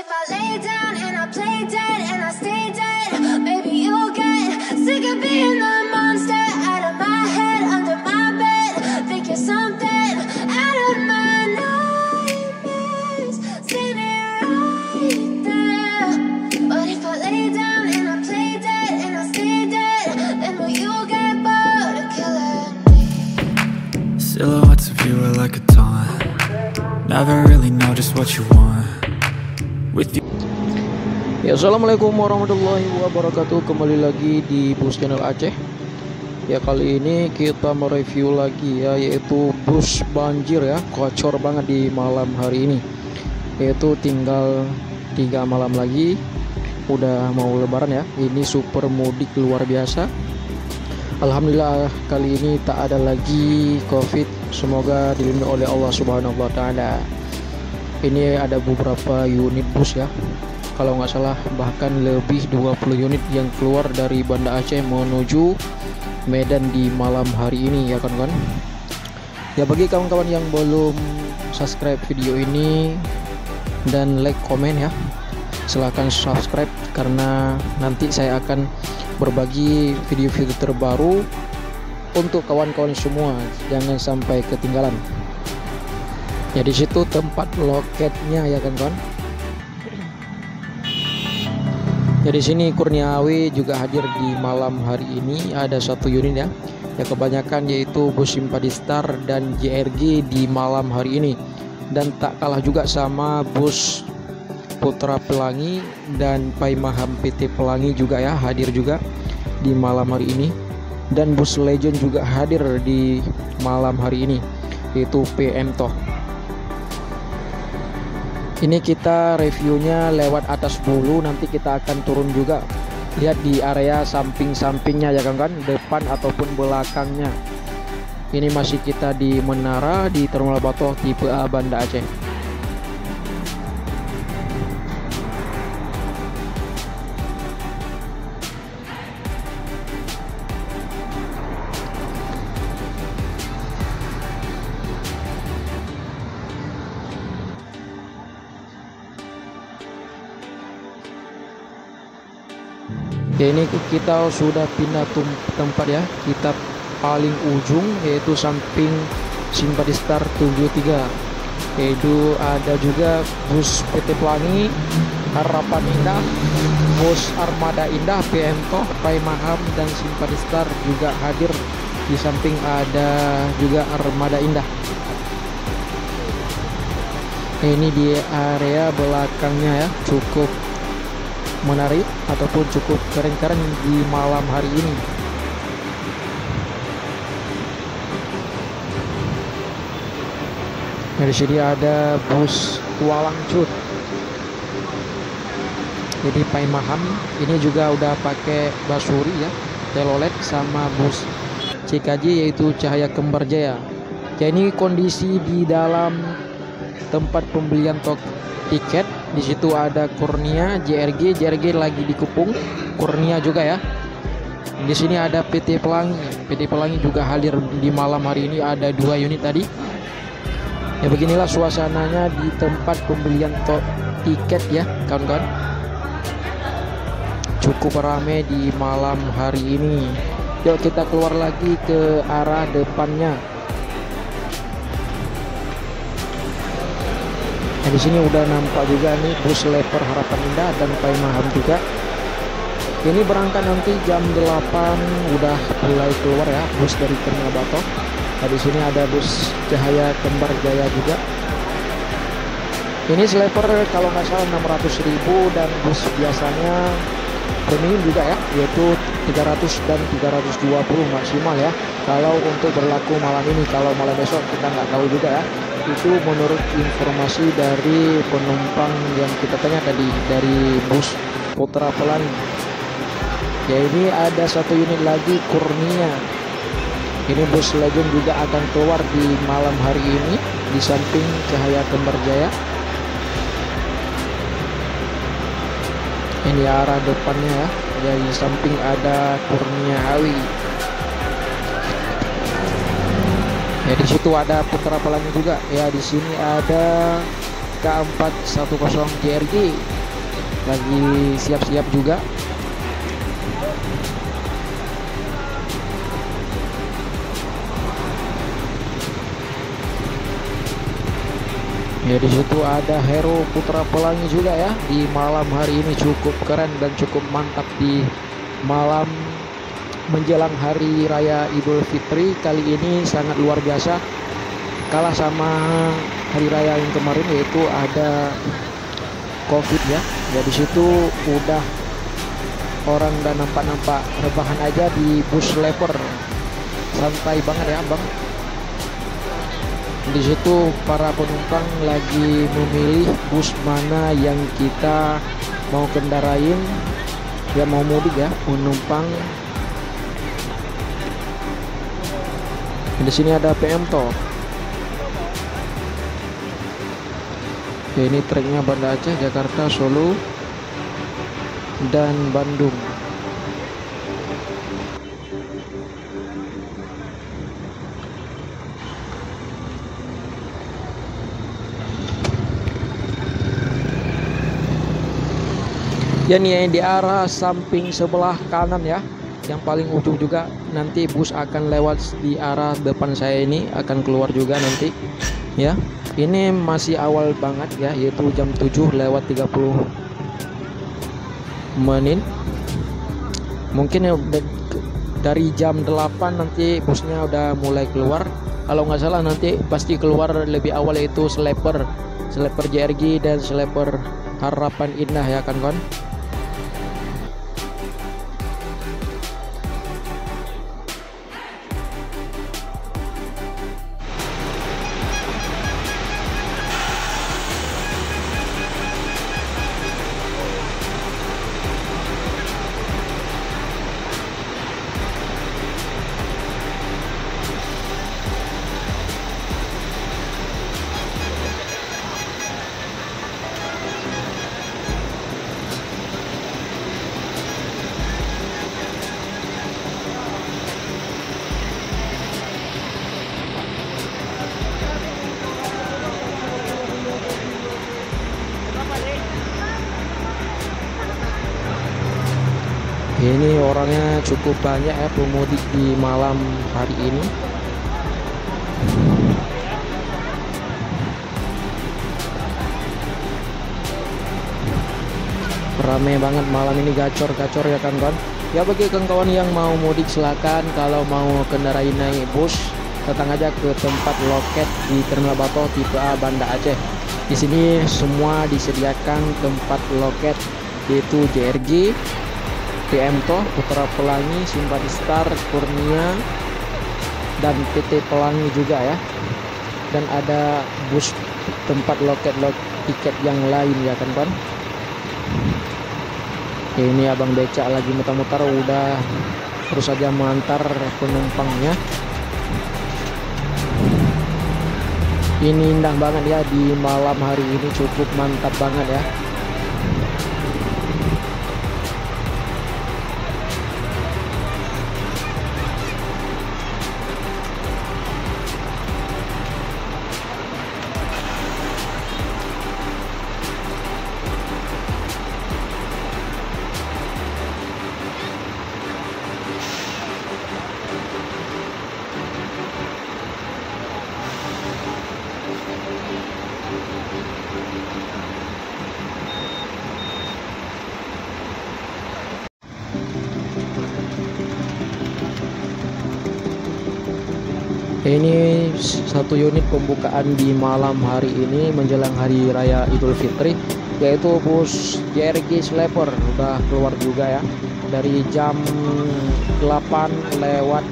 if I lay down and I play dead and I stay dead, maybe you'll get sick of being the monster out of my head, under my bed. Think you're something out of my nightmares, standing right there. But if I lay down and I play dead and I stay dead, then will you get bored of killing me? Silhouettes of you are like a taunt. Never really know just what you want with you. Ya, assalamualaikum warahmatullahi wabarakatuh. Kembali lagi di Bus Channel Aceh. Ya, kali ini kita mereview lagi ya, yaitu bus banjir ya, kocor banget di malam hari ini. Yaitu tinggal 3 malam lagi udah mau lebaran ya. Ini super mudik luar biasa. Alhamdulillah kali ini tak ada lagi Covid. Semoga dilindungi oleh Allah Subhanahu wa taala. Ini ada beberapa unit bus ya. Kalau nggak salah bahkan lebih 20 unit yang keluar dari Banda Aceh menuju Medan di malam hari ini ya kawan-kawan. Ya, bagi kawan-kawan yang belum subscribe video ini dan like, komen ya, silahkan subscribe karena nanti saya akan berbagi video-video terbaru untuk kawan-kawan semua, jangan sampai ketinggalan. Ya, di situ tempat loketnya ya kawan-kawan. Ya, di sini Kurniawi juga hadir di malam hari ini. Ada 1 unit ya. Ya, kebanyakan yaitu bus Simpadi Star dan JRG di malam hari ini. Dan tak kalah juga sama bus Putra Pelangi dan Pai Maham PT Pelangi juga ya, hadir juga di malam hari ini. Dan bus Legend juga hadir di malam hari ini, yaitu PM Toh. Ini kita reviewnya lewat atas dulu, nanti kita akan turun juga. Lihat di area samping-sampingnya ya kawan-kawan, depan ataupun belakangnya. Ini masih kita di menara di Terminal Batoh tipe A Banda Aceh. Ya, ini kita sudah pindah tempat ya. Kita paling ujung yaitu samping Simpadi Star 73. Yaitu ada juga bus PT Pelangi, Harapan Indah, bus Armada Indah, PM Toh, Pai Maham dan Simpadi Star juga hadir. Di samping ada juga Armada Indah. Ini di area belakangnya ya, cukup menarik ataupun cukup keren-keren di malam hari ini. Dari sini ada bus Kualang Cut. Jadi Pai Maham ini juga udah pakai basuri ya, telolet, sama bus CKJ yaitu Cahaya Kembar Jaya. Ya, ini kondisi di dalam tempat pembelian tiket. Di situ ada Kurnia, JRG lagi dikepung, Kurnia juga ya. Di sini ada PT Pelangi juga hadir di malam hari ini, ada 2 unit tadi. Ya, beginilah suasananya di tempat pembelian tiket ya kawan-kawan. Cukup ramai di malam hari ini. Yuk kita keluar lagi ke arah depannya. Nah, di sini udah nampak juga nih bus Leper Harapan Indah dan Pai Maham juga. Ini berangkat nanti jam 8 udah mulai keluar ya bus dari Terminal Batoh. Nah, di sini ada bus Cahaya Kembar Jaya juga. Ini sleeper kalau nggak salah 600.000 dan bus biasanya premium juga ya, yaitu 300 dan 320 maksimal ya. Kalau untuk berlaku malam ini, kalau malam besok kita nggak tahu juga ya. Itu menurut informasi dari penumpang yang kita tanya tadi dari bus Putra Pelangi. Ya, ini ada 1 unit lagi Kurnia. Ini bus Legend juga akan keluar di malam hari ini di samping Cahaya Kembar Jaya. Ini arah depannya ya. Dari samping ada Kurnia Awi. Ya, di situ ada Putra Pelangi juga. Ya, di sini ada K410 JRG lagi siap-siap juga. Ya, di situ ada Hero Putra Pelangi juga ya. Di malam hari ini cukup keren dan cukup mantap di malam menjelang hari raya Idul Fitri kali ini, sangat luar biasa. Kalah sama hari raya yang kemarin, yaitu ada Covid ya. Ya, di situ udah orang udah nampak rebahan aja di bus sleeper. Santai banget ya, Bang. Di situ para penumpang lagi memilih bus mana yang kita mau kendarain, ya mau mudik ya penumpang. Di sini ada PM Tol. Ya, ini treknya Banda Aceh, Jakarta, Solo, dan Bandung. Ya, nih di arah samping sebelah kanan ya, yang paling ujung juga nanti bus akan lewat di arah depan saya ini, akan keluar juga nanti ya. Ini masih awal banget ya, yaitu jam 7 lewat 30 menit. Mungkin ya dari jam 8 nanti busnya udah mulai keluar. Kalau nggak salah nanti pasti keluar lebih awal, yaitu sleeper JRG dan sleeper Harapan Indah ya kan kawan. Ini orangnya cukup banyak ya pemudik di malam hari ini. Ramai banget malam ini, gacor-gacor ya kan kawan. Ya, bagi kawan-kawan yang mau mudik silakan, kalau mau kendarai naik bus datang aja ke tempat loket di Terminal Bato tipe A Banda Aceh. Di sini semua disediakan tempat loket, yaitu JRG, PM Tol, Putra Pelangi, Simpati Star, Kurnia, dan PT Pelangi juga ya. Dan ada bus tempat loket tiket yang lain ya kan kawan. Ya, ini abang becak lagi muter-muter, udah terus saja mengantar penumpangnya. Ini indah banget ya di malam hari ini, cukup mantap banget ya. Ini satu unit pembukaan di malam hari ini menjelang hari raya Idul Fitri, yaitu bus JRG Sleeper udah keluar juga ya. Dari jam 8 lewat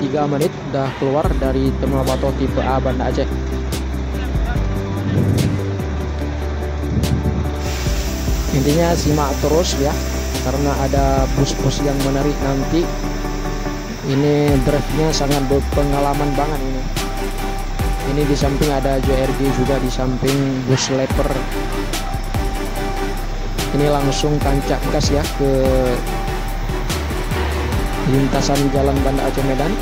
3 menit udah keluar dari Terminal Bato tipe A Banda Aceh. Intinya simak terus ya, karena ada bus-bus yang menarik nanti. Ini drive-nya sangat berpengalaman banget ini. Ini di samping ada JRG juga, di samping bus sleeper. Ini langsung tancap gas ya ke lintasan jalan Banda Aceh Medan.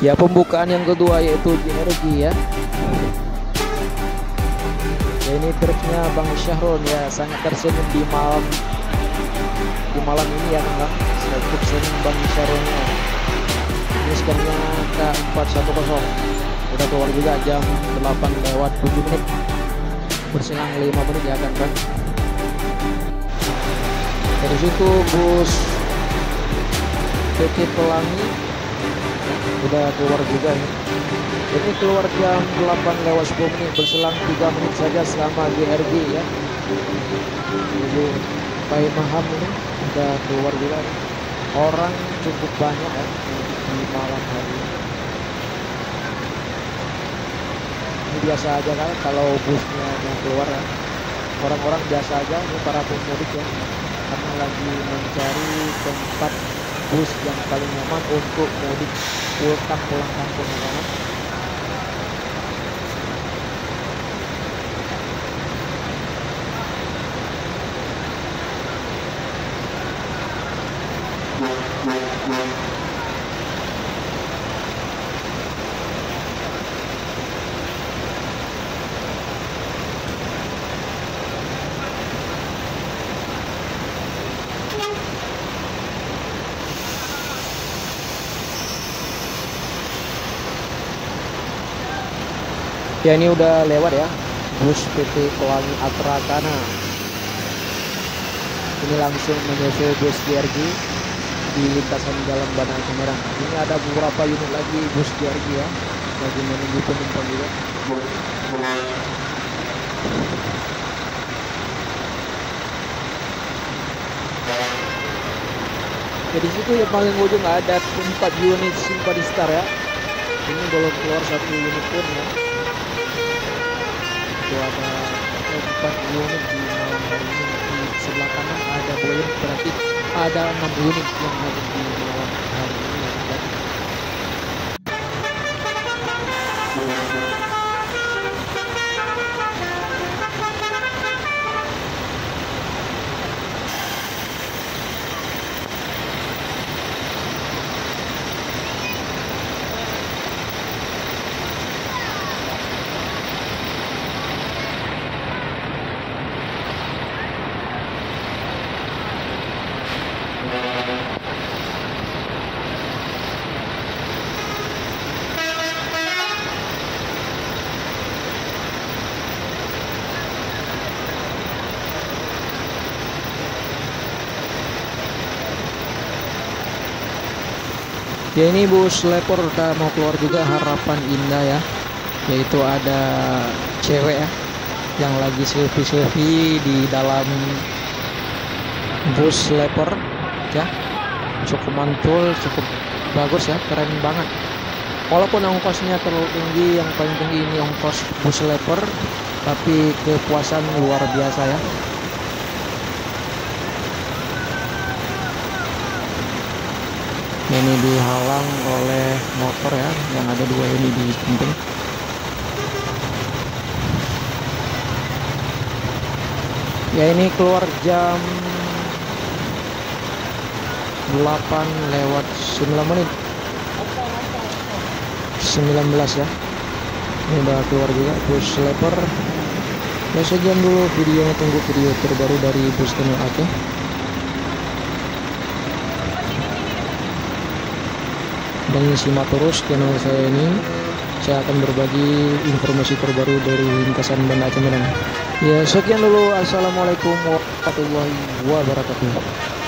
Ya, pembukaan yang kedua yaitu GRG ya. Ya, ini triknya Bang Syahrul ya, sangat tersenyum di malam ini ya Bang. Cukup senyum Bang Syahrulnya. Ini skornya K410. Udah keluar juga jam 8:07. Berselang 5 menit ya kan Bang. Dari situ bus PT Pelangi udah keluar juga ya. Ini keluar jam 8:10, berselang 3 menit saja selama GRG ya. Jadi Pak Maham ini udah keluar juga. Orang cukup banyak ya di malam hari ini. Ini biasa aja kan kalau busnya mau keluar ya. Orang-orang biasa aja, ini para pemudik ya, karena lagi mencari tempat bus yang paling nyaman untuk mudik pulang kampung ya kan. Ya, ini udah lewat ya bus PT Pelangi Atrakana. Ini langsung menyusul bus GRG di lintasan Jalan Bandar Semarang. Ini ada beberapa unit lagi bus GRG ya, lagi menunggu penumpang juga. Jadi situ yang paling ujung ada 4 unit Simpadi Star ya. Ini belum keluar 1 unit pun ya. Itu ada 4 unit di malam hari ini. Di sebelah kanan ada 2 unit, berarti ada 6 unit yang ada di malam hari ini ya. Ya, ini bus Lepor udah mau keluar juga, Harapan Indah ya. Yaitu ada cewek ya yang lagi selfie di dalam bus Lepor ya. Cukup mantul, cukup bagus ya, keren banget. Walaupun ongkosnya terlalu tinggi, yang paling tinggi ini ongkos bus Lepor, tapi kepuasan luar biasa ya. Ini dihalang oleh motor ya, yang ada 2 ini di samping. Ya, ini keluar jam 8:09. 19 ya. Ini udah keluar juga bus Lepor. Ya, sekian dulu videonya, tunggu video terbaru dari Bus Channel Aceh. Dan simak terus channel saya ini. Saya akan berbagi informasi terbaru dari lintasan Banda Aceh Medan. Ya, sekian dulu. Assalamualaikum warahmatullahi wabarakatuh.